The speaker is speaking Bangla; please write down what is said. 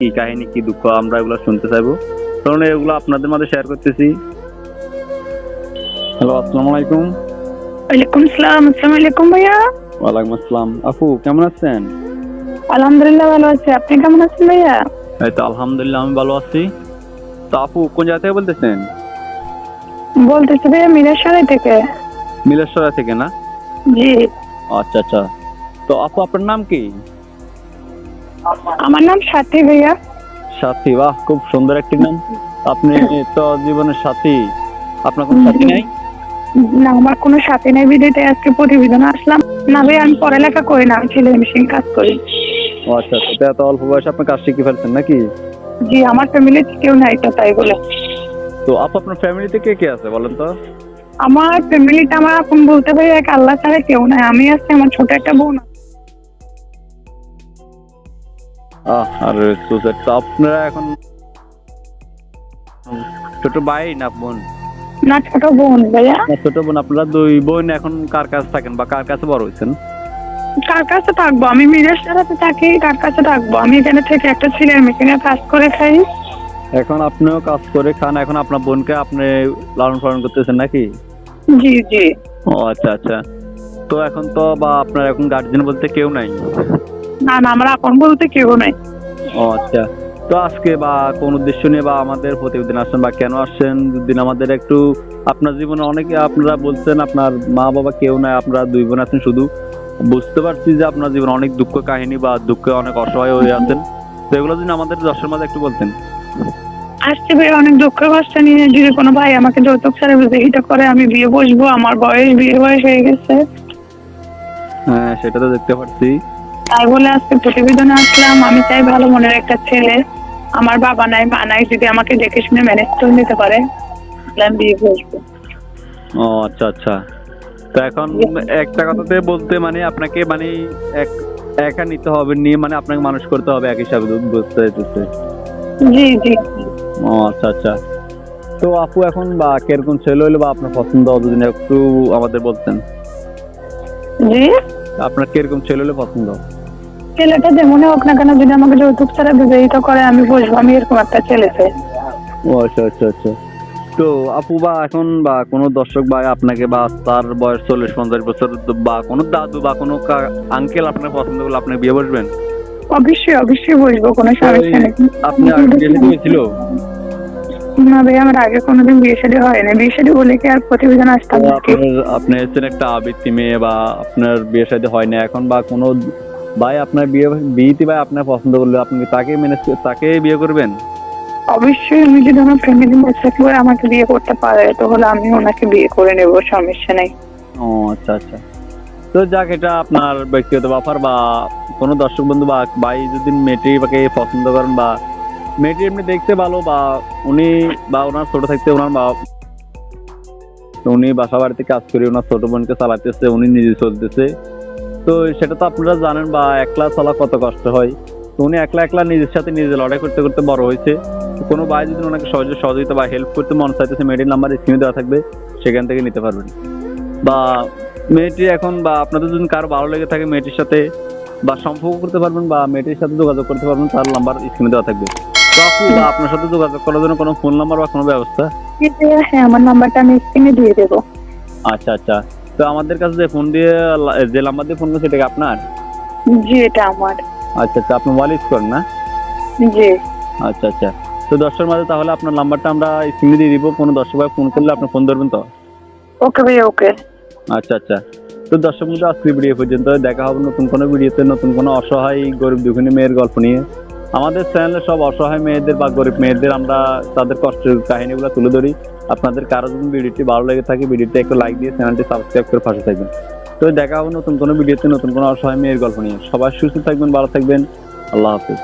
কি কাহিনী, কি দুঃখ আমরা এগুলো শুনতে চাইবো। কারণ এগুলো আপনাদের মাঝে শেয়ার করতেছি। হ্যালো, আসসালামু আলাইকুম। ওয়ালাইকুম আসসালাম। আসসালামু আলাইকুম ভাইয়া। ওয়ালাইকুম আসসালাম। আপু কেমন আছেন? আলহামদুলিল্লাহ ভালো আছি। আপনি কেমন আছেন ভাইয়া? এই তো আলহামদুলিল্লাহ আমি ভালো আছি। তো আপু কোন জায়গা থেকে বলতেছেন? বলতেছি ভাইয়া মিরাশাড়ি থেকে। মিলেশ্বরা থেকে না? জি। আচ্ছা আচ্ছা। তো আপু আপনার নাম কি? আমার নাম সাথী ভাইয়া। সাথী, বাহ খুব সুন্দর একটি নাম। আপনি তো জীবনের সাথী, আপনার কোনো সাথী নাই? না, আমার কোনো সাথী নেই, বিদেতে আজকে প্রতিবেদন আসলাম। না ভাইয়া, আমি পড়ালেখা করি না, আমি ছেলে মেশিন কাজ করি। ও আচ্ছা আচ্ছা। তো এত অল্প বয়সে আপনি কাজ শিখে ফেলছেন নাকি? জি, আমার ফ্যামিলিতে কেউ নাই তো, তাই বলে। তো আপু আপনার ফ্যামিলিতে কে কে আছে বলেন তো? আমার ফ্যামিলিটা আমার আপন বলতে ভাইয়া এক আল্লাহ ছাড়া কেউ নাই। আমি আছি, আমার ছোট একটা বোন আছে। আরে সুসাইড। তো আপনারা এখন ছোট ভাই না বোন? না, ছোট বোন ভাইয়া। না, ছোট বোন। আপনারা দুই বোন এখন কার কাছে থাকেন বা কার কাছে বড় হয়েছেন? কার কাছে থাকবো? আমি মিরাশাড়িতে থাকি, কার কাছে থাকবো? আমি এখানে থেকে একটা ছেলের মেশিনে কাজ করে খাই। এখন আপনিও কাজ করে খান, এখন আপনার বোনকে আপনি লালন পালন করতেছেন নাকি? জি জি। ও আচ্ছা আচ্ছা। তো এখন তো বা আপনার এখন গার্জিয়ান বলতে কেউ নাই? না না, আমার আপন বলতে কেউ নাই। ও আচ্ছা। তো আজকে বা কোন উদ্দেশ্য নিয়ে বা আমাদের প্রতিদিন আসছেন বা কেন আসছেন যদি আমাদের একটু, আপনার জীবনে অনেকে আপনারা বলছেন আপনার মা বাবা কেউ নাই, আপনারা দুই বোন আছেন শুধু। বুঝতে পারছি যে আপনার জীবনে অনেক দুঃখ কাহিনী বা দুঃখে অনেক অসহায় হয়ে আছেন। তো এগুলো যদি আমাদের দর্শকের মাঝে একটু বলতেন। আসছে ভাই, অনেক দুঃখ কষ্ট নিয়ে যদি কোনো ভাই আমাকে যৌতুক ছাড়া বিবাহিত করে, আমি বিয়ে বসবো। আমার বিয়ে বয়স হয়ে গেছে, হ্যাঁ সেটা তো দেখতে পাচ্ছি। তাই বলে আজকে প্রতিবেদনে আসলাম। আমি চাই ভালো মনের একটা ছেলে, আমার বাবা নাই মা নাই, যদি আমাকে দেখে শুনে ম্যানেজ করে নিতে পারে তাহলে আমি বিয়ে বসবো। ও আচ্ছা আচ্ছা। তো এখন একটা কথাতে বলতে মানে আপনাকে মানে এক একা নিতে হবে, নিয়ে মানে আপনাকে মানুষ করতে হবে এক হিসাবে বুঝতে চাইতেছে। জি জি। ও আচ্ছা আচ্ছা। তো আপু এখন বা কিরকম ছেলে হইলে বা আপনার পছন্দ যদি একটু আমাদের বলতেন। জি, আপনার কিরকম ছেলে হলে পছন্দ? ছেলেটা যেমনই হোক না কেন, যদি আমাকে যৌতুক ছাড়া বিবাহিত করে আমি বসবো। আমি এরকম একটা ছেলে চাই। ও আচ্ছা আচ্ছা আচ্ছা। তো আপু বা এখন বা কোনো দর্শক বা আপনাকে বা তার বয়স 40-50 বছর বা কোনো দাদু বা কোনো আঙ্কেল আপনার পছন্দ করলে আপনি বিয়ে বসবেন? অবশ্যই অবশ্যই বসবো, কোনো সমস্যা নেই। আপনি আগে বিয়ে শাদী হয়েছিল? না ভাই, আমার আগে কোনোদিন বিয়ে শাদী হয় না। বিয়ে শাদী বলে কি আর প্রতিবেদন আসতাম নাকি? আপনি হচ্ছেন একটা আবৃত্তি মেয়ে বা আপনার বিয়ে শাদী হয় না এখন বা কোনো ভাই আপনার বিয়েতে ভাই আপনার পছন্দ করলে আপনি তাকে তাকে বিয়ে করবেন? অবশ্যই, আমি যদি আমার ফ্যামিলি মেসেজ করে আমাকে বিয়ে করতে পারে তাহলে আমি ওনাকে বিয়ে করে নেব, সমস্যা নেই। ও আচ্ছা আচ্ছা। তো যাক, এটা আপনার ব্যক্তিগত ব্যাপার বা কোনো দর্শক বন্ধু বা ভাই যদি মেয়েটিকে পছন্দ করেন বা মেয়েটি এমনি দেখতে ভালো বা উনি বা ওনার ছোট থাকতে ওনার উনি বাসা বাড়িতে কাজ করে ওনার ছোট বোনকে চালাতেছে, উনি নিজে চলতেছে। তো সেটা তো আপনারা জানেন বা একলা চলা কত কষ্ট হয়। তো উনি একলা একলা নিজের সাথে নিজে লড়াই করতে করতে বড় হয়েছে। কোনো ভাই যদি ওনাকে সহযোগিতা বা হেল্প করতে মন চাইতেছে, মেয়েটির নাম্বার স্ক্রিনে দেওয়া থাকবে, সেখান থেকে নিতে পারবেন। বা মেয়েটি এখন বা আপনাদের যদি কারো ভালো লেগে থাকে মেয়েটির সাথে বা সম্পর্ক করতে পারবেন বা মেয়েটির সাথে যোগাযোগ করতে পারবেন, তার নাম্বার স্ক্রিনে দেওয়া থাকবে। তো আপু বা আপনার সাথে যোগাযোগ করার জন্য কোনো ফোন নাম্বার বা কোনো ব্যবস্থা? হ্যাঁ, আমার নাম্বারটা আমি স্ক্রিনে দিয়ে দেবো। আচ্ছা আচ্ছা। তো আমাদের কাছে যে ফোন দিয়ে যে নাম্বার দিয়ে ফোন করছে সেটা কি আপনার? জি, এটা আমার। আচ্ছা আচ্ছা। আপনি ওয়ালিস করেন না? জি। আচ্ছা আচ্ছা। তো দর্শক মাঝে তাহলে আপনার নাম্বারটা আমরা স্ক্রিনে দিয়ে দিব, কোনো দর্শক ভাই ফোন করলে আপনি ফোন ধরবেন তো? ওকে ভাই, ওকে। আচ্ছা আচ্ছা। তো দর্শক বন্ধু, আজকে ভিডিও পর্যন্ত। দেখা হবে নতুন কোনো ভিডিওতে, নতুন কোনো অসহায় গরিব দুঃখিনী মেয়ের গল্প নিয়ে। আমাদের চ্যানেলে সব অসহায় মেয়েদের বা গরিব মেয়েদের আমরা তাদের কষ্টের কাহিনীগুলো তুলে ধরি। আপনাদের কারো যদি ভিডিওটি ভালো লেগে থাকে ভিডিওটি একটু লাইক দিয়ে চ্যানেলটি সাবস্ক্রাইব করে পাশে থাকবেন। তো দেখা হবে নতুন কোনো ভিডিওতে, নতুন কোনো অসহায় মেয়ের গল্প নিয়ে। সবাই সুস্থ থাকবেন, ভালো থাকবেন। আল্লাহ হাফেজ।